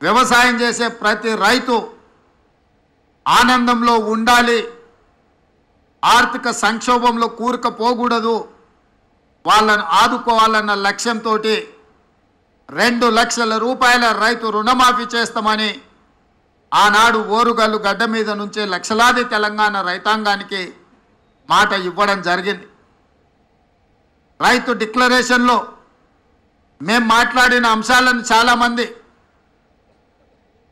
వ్యవసాయం చేసే ప్రతి రైతు ఆనందంలో ఉండాలి, ఆర్థిక సంక్షోభంలో కూరుకుపోకూడదు, వాళ్ళను ఆదుకోవాలన్న లక్ష్యంతో 2 లక్షల రూపాయల రైతు రుణమాఫీ చేస్తామని ఆనాడు ఓరుగల్లు గడ్డ మీద నుంచే లక్షలాది తెలంగాణ రైతాంగానికి మాట ఇవ్వడం జరిగింది. రైతు డిక్లరేషన్లో మేము మాట్లాడిన అంశాలను చాలామంది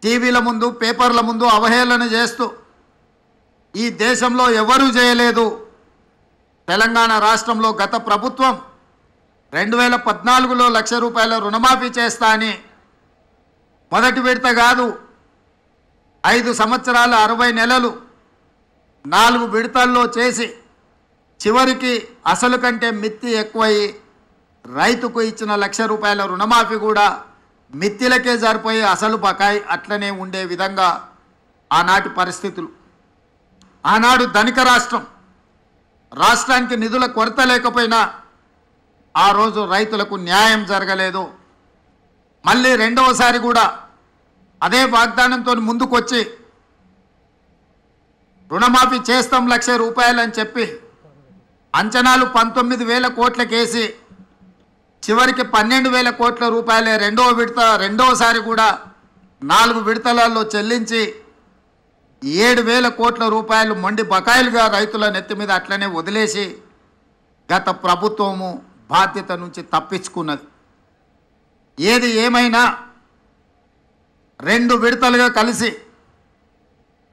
టీవీల ముందు పేపర్ల ముందు అవహేళన చేస్తూ ఈ దేశంలో ఎవరూ చేయలేదు, తెలంగాణ రాష్ట్రంలో గత ప్రభుత్వం 2014లో 1 లక్ష రూపాయల రుణమాఫీ చేస్తా అని మొదటి విడత కాదు 5 సంవత్సరాలు 60 నెలలు 4 విడతల్లో చేసి చివరికి అసలు కంటే మిత్తి ఎక్కువయి రైతుకు ఇచ్చిన 1 లక్ష రూపాయల రుణమాఫీ కూడా మిత్తిలకే సరిపోయి అసలు బకాయి అట్లనే ఉండే విధంగా ఆనాటి పరిస్థితులు. ఆనాడు ధనిక రాష్ట్రానికి నిధుల కొరత లేకపోయినా ఆ రోజు రైతులకు న్యాయం జరగలేదు. మళ్ళీ రెండవసారి కూడా అదే వాగ్దానంతో ముందుకొచ్చి రుణమాఫీ చేస్తాం 1 లక్ష రూపాయలు అని చెప్పి అంచనాలు 19,000 కోట్లకేసి చివరికి 12,000 కోట్ల రూపాయలే రెండవసారి కూడా 4 విడతలలో చెల్లించి 7,000 కోట్ల రూపాయలు మొండి బకాయిలుగా రైతుల నెత్తి మీద అట్లనే వదిలేసి గత ప్రభుత్వము బాధ్యత నుంచి తప్పించుకున్నది. ఏది ఏమైనా 2 విడతలుగా కలిసి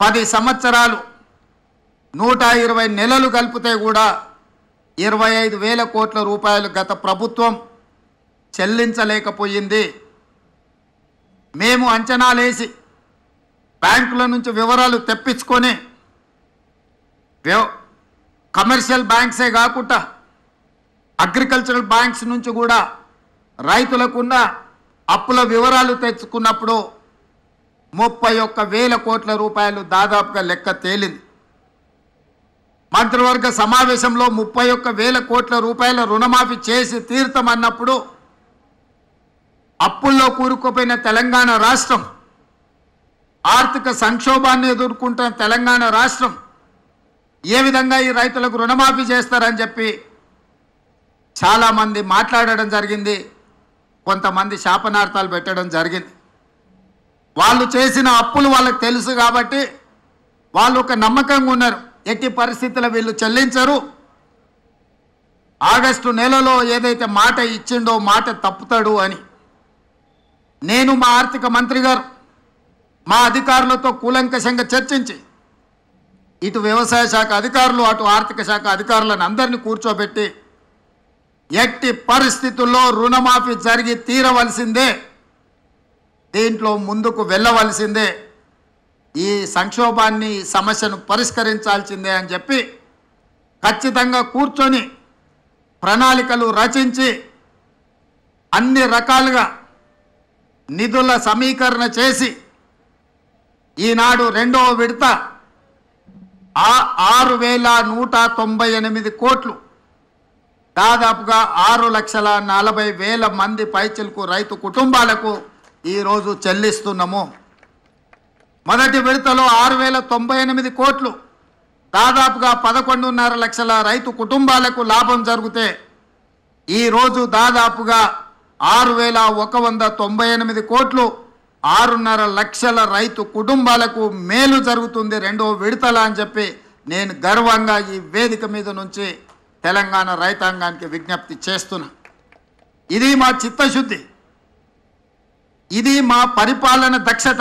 10 సంవత్సరాలు 120 నెలలు కలిపితే కూడా 25,000 కోట్ల రూపాయలు గత ప్రభుత్వం చెల్లించలేకపోయింది. మేము అంచనాలేసి బ్యాంకుల నుంచి వివరాలు తెప్పించుకొని కమర్షియల్ బ్యాంక్సే కాకుండా అగ్రికల్చరల్ బ్యాంక్స్ నుంచి కూడా రైతులకున్న అప్పుల వివరాలు తెచ్చుకున్నప్పుడు 31,000 కోట్ల రూపాయలు దాదాపుగా లెక్క తేలింది. మంత్రివర్గ సమావేశంలో 31,000 కోట్ల రూపాయల రుణమాఫీ చేసి తీర్థమన్నప్పుడు అప్పుల్లో కూరుకుపోయిన తెలంగాణ రాష్ట్రం, ఆర్థిక సంక్షోభాన్ని ఎదుర్కొంటున్న తెలంగాణ రాష్ట్రం ఏ విధంగా ఈ రైతులకు రుణమాఫీ చేస్తారని చెప్పి చాలామంది మాట్లాడడం జరిగింది. కొంతమంది శాపనార్థాలు పెట్టడం జరిగింది. వాళ్ళు చేసిన అప్పులు వాళ్ళకి తెలుసు కాబట్టి వాళ్ళు ఒక నమ్మకంగా ఉన్నారు, ఎట్టి పరిస్థితుల్లో వీళ్ళు చెల్లించరు, ఆగస్టు నెలలో ఏదైతే మాట ఇచ్చిండో మాట తప్పుతాడు అని. నేను మా ఆర్థిక మంత్రి గారు మా అధికారులతో కూలంకషంగా చర్చించి ఇటు వ్యవసాయ శాఖ అధికారులు అటు ఆర్థిక శాఖ అధికారులను అందరినీ కూర్చోబెట్టి ఎట్టి పరిస్థితుల్లో రుణమాఫీ జరిగి తీరవలసిందే, దీంట్లో ముందుకు వెళ్ళవలసిందే, ఈ సంక్షోభాన్ని సమస్యను పరిష్కరించాల్సిందే అని చెప్పి ఖచ్చితంగా కూర్చొని ప్రణాళికలు రచించి అన్ని రకాలుగా నిధుల సమీకరణ చేసి ఈనాడు 2వ విడత 6,198 కోట్లు దాదాపుగా 6,40,000 మంది పైచిలకు రైతు కుటుంబాలకు ఈరోజు చెల్లిస్తున్నాము. మొదటి విడతలో 6,098 కోట్లు దాదాపుగా 11.5 లక్షల రైతు కుటుంబాలకు లాభం జరిగితే ఈరోజు దాదాపుగా 6,198 కోట్లు 6.5 లక్షల రైతు కుటుంబాలకు మేలు జరుగుతుంది 2వ విడతల అని చెప్పి నేను గర్వంగా ఈ వేదిక మీద నుంచి తెలంగాణ రైతాంగానికి విజ్ఞప్తి చేస్తున్నా. ఇది మా చిత్తశుద్ధి, ఇది మా పరిపాలన దక్షత.